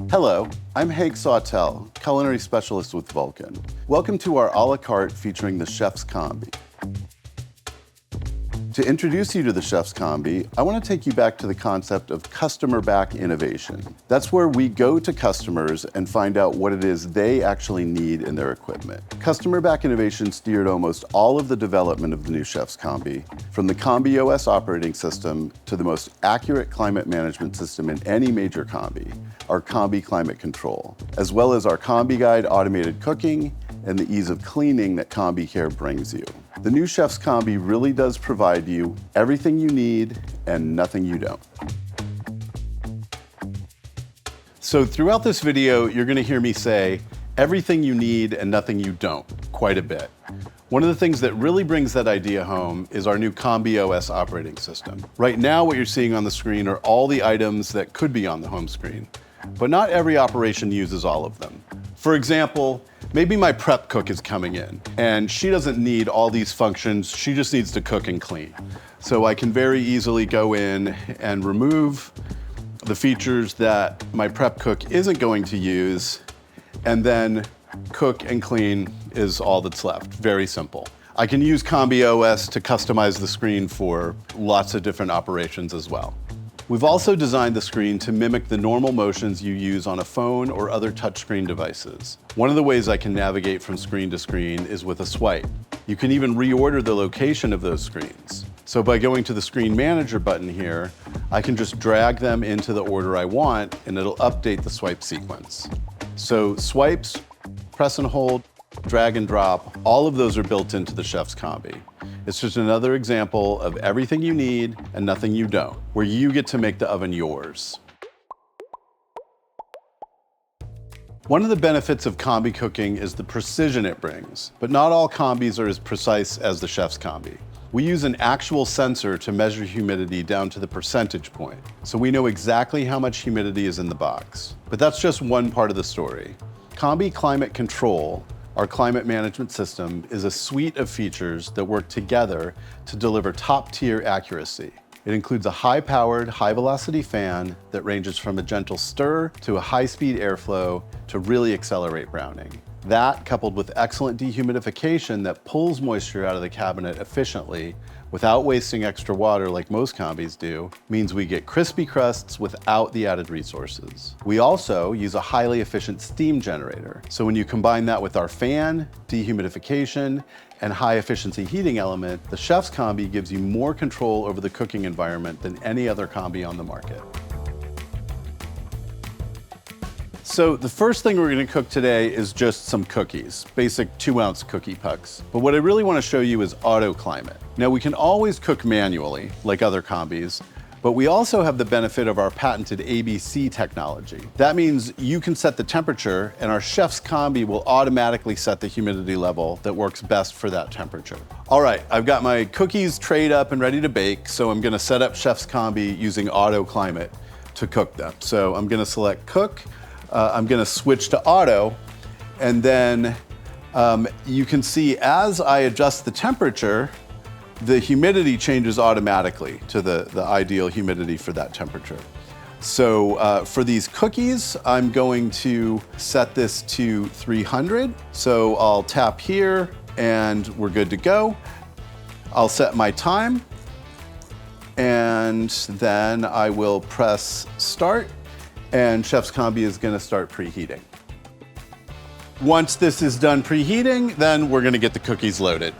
Hello, I'm Hank Sawtelle, Culinary Specialist with Vulcan. Welcome to our a la carte featuring the Chef'sCombi. To introduce you to the Chef'sCombi, I want to take you back to the concept of customer-back innovation. That's where we go to customers and find out what it is they actually need in their equipment. Customer-back innovation steered almost all of the development of the new Chef'sCombi, from the CombiOS operating system to the most accurate climate management system in any major combi, our CombiClimateControl, as well as our CombiGuide automated cooking and the ease of cleaning that CombiCare brings you. The new Chef'sCombi really does provide you everything you need and nothing you don't. So throughout this video, you're going to hear me say everything you need and nothing you don't quite a bit. One of the things that really brings that idea home is our new CombiOS operating system. Right now, what you're seeing on the screen are all the items that could be on the home screen, but not every operation uses all of them. For example, maybe my prep cook is coming in and she doesn't need all these functions, she just needs to cook and clean. So I can very easily go in and remove the features that my prep cook isn't going to use, and then cook and clean is all that's left. Very simple. I can use CombiOS to customize the screen for lots of different operations as well. We've also designed the screen to mimic the normal motions you use on a phone or other touchscreen devices. One of the ways I can navigate from screen to screen is with a swipe. You can even reorder the location of those screens. So by going to the Screen Manager button here, I can just drag them into the order I want and it'll update the swipe sequence. So swipes, press and hold, drag and drop, all of those are built into the Chef'sCombi. It's just another example of everything you need and nothing you don't, where you get to make the oven yours. One of the benefits of combi cooking is the precision it brings, but not all combis are as precise as the Chef'sCombi. We use an actual sensor to measure humidity down to the percentage point, so we know exactly how much humidity is in the box. But that's just one part of the story. CombiClimateControl, our climate management system, is a suite of features that work together to deliver top-tier accuracy. It includes a high-powered, high-velocity fan that ranges from a gentle stir to a high-speed airflow to really accelerate browning. That, coupled with excellent dehumidification that pulls moisture out of the cabinet efficiently without wasting extra water like most combis do, means we get crispy crusts without the added resources. We also use a highly efficient steam generator. So when you combine that with our fan, dehumidification, and high-efficiency heating element, the Chef'sCombi gives you more control over the cooking environment than any other combi on the market. So the first thing we're going to cook today is just some cookies, basic 2-ounce cookie pucks. But what I really want to show you is AutoClimate. Now we can always cook manually, like other combis, but we also have the benefit of our patented ABC technology. That means you can set the temperature and our Chef'sCombi will automatically set the humidity level that works best for that temperature. All right, I've got my cookies trayed up and ready to bake, so I'm going to set up Chef'sCombi using AutoClimate to cook them. So I'm going to select Cook. I'm going to switch to auto, and then you can see as I adjust the temperature, the humidity changes automatically to the ideal humidity for that temperature. So for these cookies, I'm going to set this to 300. So I'll tap here and we're good to go. I'll set my time and then I will press start. And Chef'sCombi is going to start preheating. Once this is done preheating, then we're going to get the cookies loaded.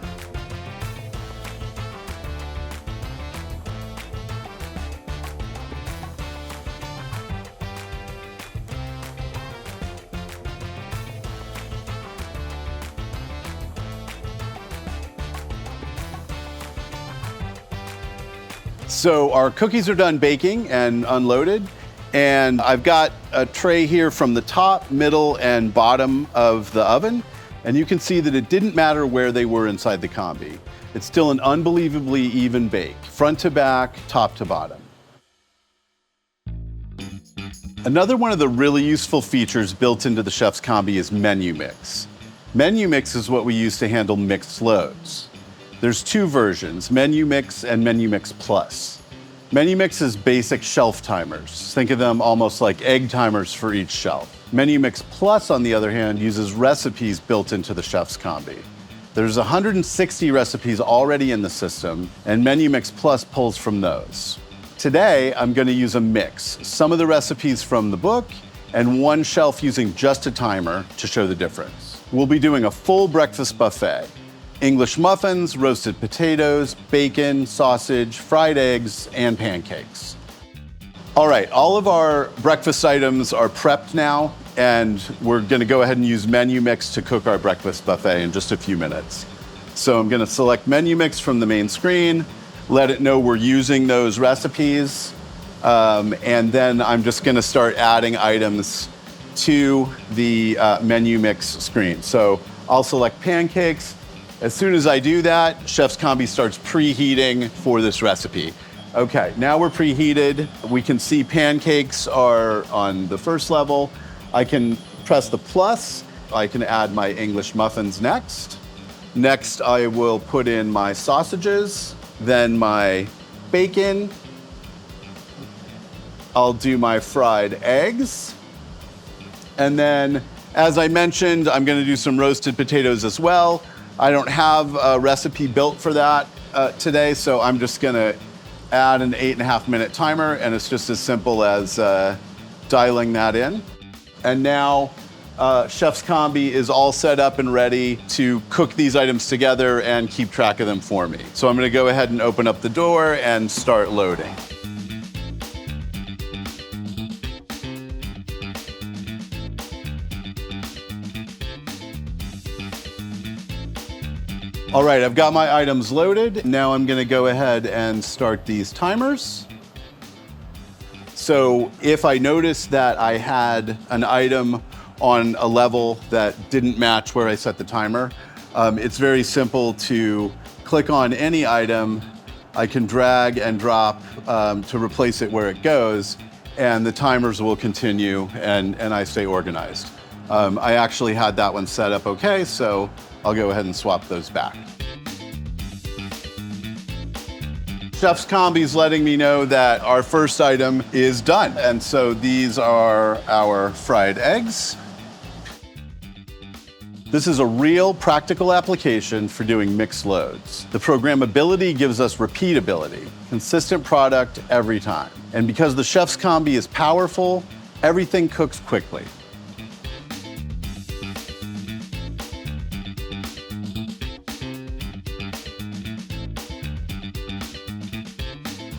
So our cookies are done baking and unloaded. And I've got a tray here from the top, middle, and bottom of the oven. And you can see that it didn't matter where they were inside the combi. It's still an unbelievably even bake, front to back, top to bottom. Another one of the really useful features built into the Chef'sCombi is MenuMix. MenuMix is what we use to handle mixed loads. There's two versions, MenuMix and MenuMix Plus. MenuMix is basic shelf timers. Think of them almost like egg timers for each shelf. MenuMix Plus, on the other hand, uses recipes built into the Chef'sCombi. There's 160 recipes already in the system, and MenuMix Plus pulls from those. Today, I'm going to use a mix, some of the recipes from the book, and one shelf using just a timer to show the difference. We'll be doing a full breakfast buffet. English muffins, roasted potatoes, bacon, sausage, fried eggs, and pancakes. All right, all of our breakfast items are prepped now, and we're gonna go ahead and use MenuMix to cook our breakfast buffet in just a few minutes. So I'm gonna select MenuMix from the main screen, let it know we're using those recipes, and then I'm just gonna start adding items to the MenuMix screen. So I'll select pancakes. As soon as I do that, Chef'sCombi starts preheating for this recipe. Okay, now we're preheated. We can see pancakes are on the first level. I can press the plus. I can add my English muffins next. Next, I will put in my sausages, then my bacon. I'll do my fried eggs. And then, as I mentioned, I'm gonna do some roasted potatoes as well. I don't have a recipe built for that today, so I'm just gonna add an 8.5 minute timer, and it's just as simple as dialing that in. And now Chef'sCombi is all set up and ready to cook these items together and keep track of them for me. So I'm gonna go ahead and open up the door and start loading. All right, I've got my items loaded. Now I'm gonna go ahead and start these timers. So if I notice that I had an item on a level that didn't match where I set the timer, it's very simple to click on any item. I can drag and drop to replace it where it goes, and the timers will continue and I stay organized. I actually had that one set up okay, so I'll go ahead and swap those back. Chef'sCombi is letting me know that our first item is done. And so these are our fried eggs. This is a real practical application for doing mixed loads. The programmability gives us repeatability, consistent product every time. And because the Chef'sCombi is powerful, everything cooks quickly.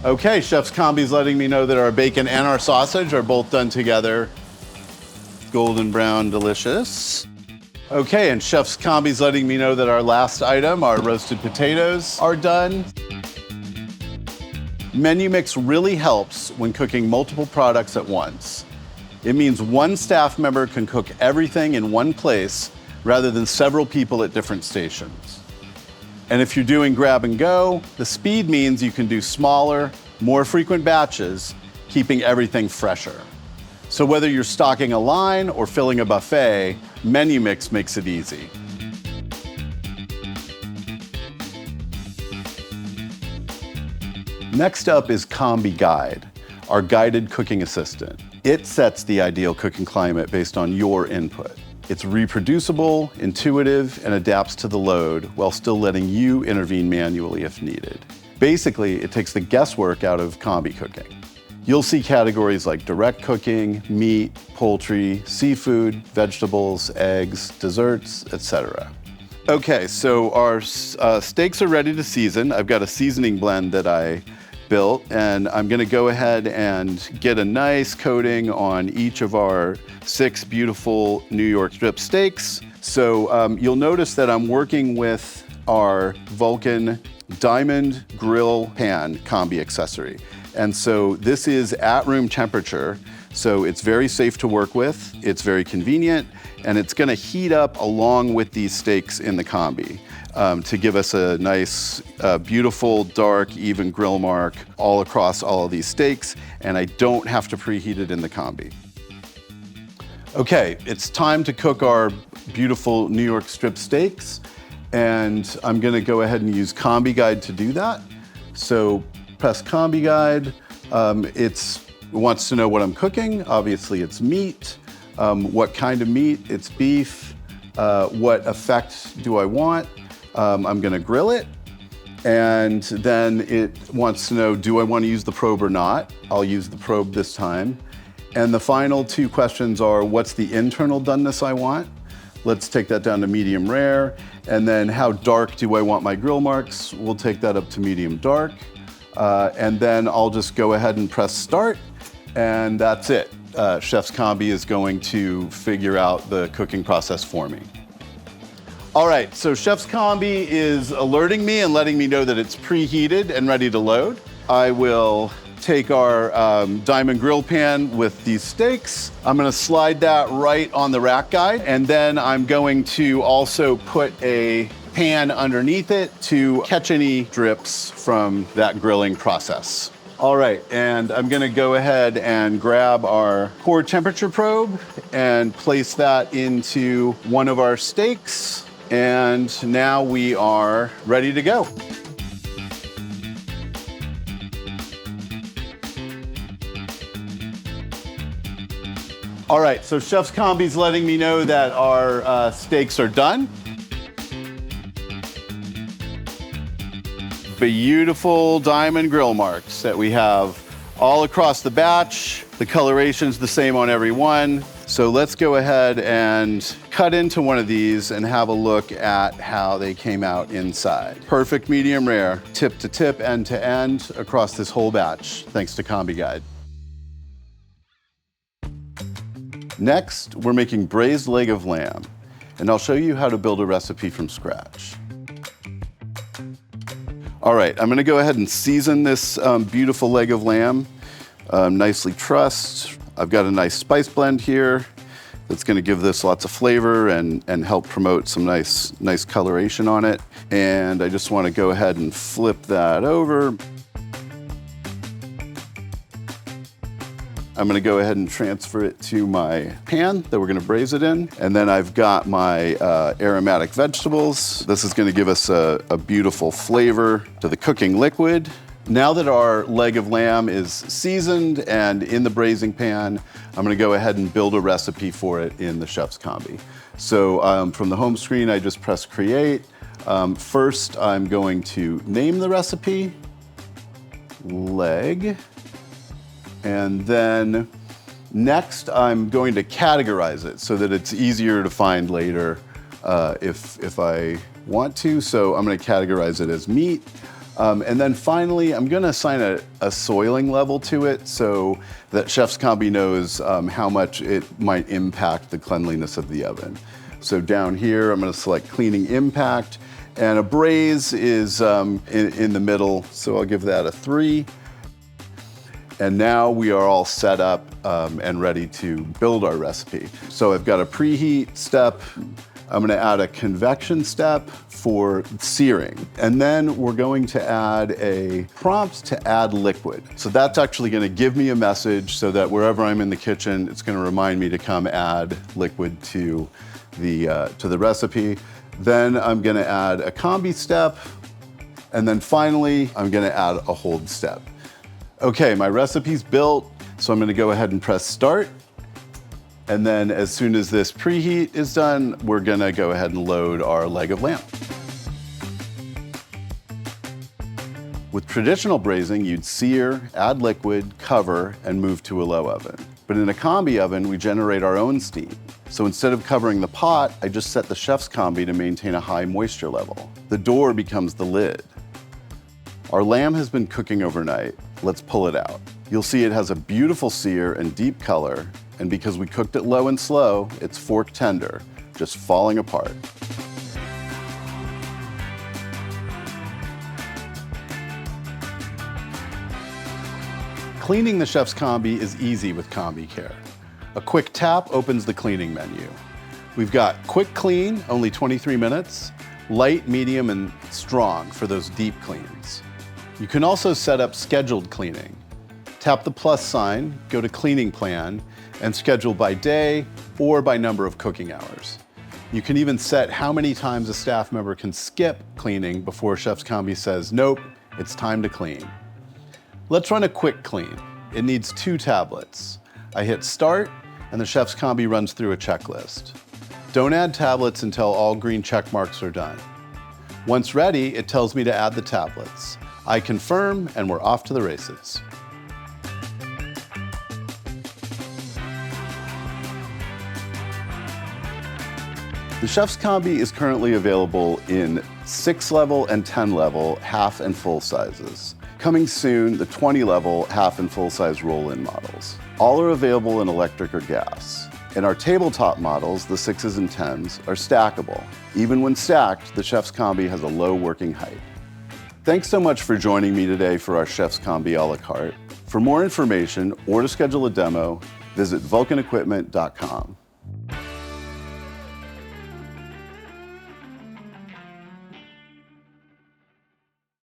Okay, Chef'sCombi is letting me know that our bacon and our sausage are both done together. Golden brown, delicious. Okay, and Chef'sCombi is letting me know that our last item, our roasted potatoes, are done. MenuMix really helps when cooking multiple products at once. It means one staff member can cook everything in one place rather than several people at different stations. And if you're doing grab and go, the speed means you can do smaller, more frequent batches, keeping everything fresher. So whether you're stocking a line or filling a buffet, MenuMix makes it easy. Next up is CombiGuide, our guided cooking assistant. It sets the ideal cooking climate based on your input. It's reproducible, intuitive, and adapts to the load while still letting you intervene manually if needed. Basically, it takes the guesswork out of combi cooking. You'll see categories like direct cooking, meat, poultry, seafood, vegetables, eggs, desserts, etc. Okay, so our steaks are ready to season. I've got a seasoning blend that I built, and I'm gonna go ahead and get a nice coating on each of our 6 beautiful New York strip steaks. So you'll notice that I'm working with our Vulcan diamond grill pan combi accessory. And so this is at room temperature, so it's very safe to work with, it's very convenient, and it's gonna heat up along with these steaks in the combi. To give us a nice, beautiful, dark, even grill mark all across all of these steaks, and I don't have to preheat it in the combi. Okay, it's time to cook our beautiful New York strip steaks, and I'm gonna go ahead and use CombiGuide to do that. So press CombiGuide, It wants to know what I'm cooking. Obviously, it's meat. What kind of meat? It's beef. What effect do I want? I'm gonna grill it. And then it wants to know, do I want to use the probe or not? I'll use the probe this time. And the final two questions are, what's the internal doneness I want? Let's take that down to medium rare. And then how dark do I want my grill marks? We'll take that up to medium dark. And then I'll just go ahead and press start, and that's it. Chef'sCombi is going to figure out the cooking process for me. All right, so Chef'sCombi is alerting me and letting me know that it's preheated and ready to load. I will take our diamond grill pan with these steaks. I'm gonna slide that right on the rack guide, and then I'm going to also put a pan underneath it to catch any drips from that grilling process. All right, and I'm gonna go ahead and grab our core temperature probe and place that into one of our steaks. And now we are ready to go. All right, so Chef'sCombi's letting me know that our steaks are done. Beautiful diamond grill marks that we have all across the batch. The coloration's the same on every one. So let's go ahead and cut into one of these and have a look at how they came out inside. Perfect medium rare, tip to tip, end to end across this whole batch, thanks to CombiGuide. Next, we're making braised leg of lamb, and I'll show you how to build a recipe from scratch. All right, I'm gonna go ahead and season this beautiful leg of lamb, nicely trussed. I've got a nice spice blend here that's gonna give this lots of flavor and help promote some nice coloration on it. And I just wanna go ahead and flip that over. I'm gonna go ahead and transfer it to my pan that we're gonna braise it in. And then I've got my aromatic vegetables. This is gonna give us a beautiful flavor to the cooking liquid. Now that our leg of lamb is seasoned and in the braising pan, I'm gonna go ahead and build a recipe for it in the Chef'sCombi. So from the home screen, I just press create. First, I'm going to name the recipe, leg. And then next, I'm going to categorize it so that it's easier to find later if I want to. So I'm gonna categorize it as meat. And then finally, I'm gonna assign a soiling level to it so that Chef'sCombi knows how much it might impact the cleanliness of the oven. So down here, I'm gonna select cleaning impact, and a braise is in the middle, so I'll give that a 3. And now we are all set up and ready to build our recipe. So I've got a preheat step. I'm gonna add a convection step for searing. And then we're going to add a prompt to add liquid. So that's actually gonna give me a message so that wherever I'm in the kitchen, it's gonna remind me to come add liquid to the recipe. Then I'm gonna add a combi step. And then finally, I'm gonna add a hold step. Okay, my recipe's built, so I'm gonna go ahead and press start. And then as soon as this preheat is done, we're gonna go ahead and load our leg of lamb. With traditional braising, you'd sear, add liquid, cover, and move to a low oven. But in a combi oven, we generate our own steam. So instead of covering the pot, I just set the Chef'sCombi to maintain a high moisture level. The door becomes the lid. Our lamb has been cooking overnight. Let's pull it out. You'll see it has a beautiful sear and deep color, and because we cooked it low and slow, it's fork tender, just falling apart. Cleaning the Chef'sCombi is easy with CombiCare. A quick tap opens the cleaning menu. We've got quick clean, only 23 minutes, light, medium, and strong for those deep cleans. You can also set up scheduled cleaning. Tap the plus sign, go to cleaning plan, and schedule by day or by number of cooking hours. You can even set how many times a staff member can skip cleaning before Chef'sCombi says, nope, it's time to clean. Let's run a quick clean. It needs 2 tablets. I hit start, and the Chef'sCombi runs through a checklist. Don't add tablets until all green check marks are done. Once ready, it tells me to add the tablets. I confirm, and we're off to the races. The Chef'sCombi is currently available in 6-level and 10-level half and full sizes. Coming soon, the 20-level half and full-size roll-in models. All are available in electric or gas. In our tabletop models, the 6s and 10s are stackable. Even when stacked, the Chef'sCombi has a low working height. Thanks so much for joining me today for our Chef'sCombi a la carte. For more information or to schedule a demo, visit vulcanequipment.com.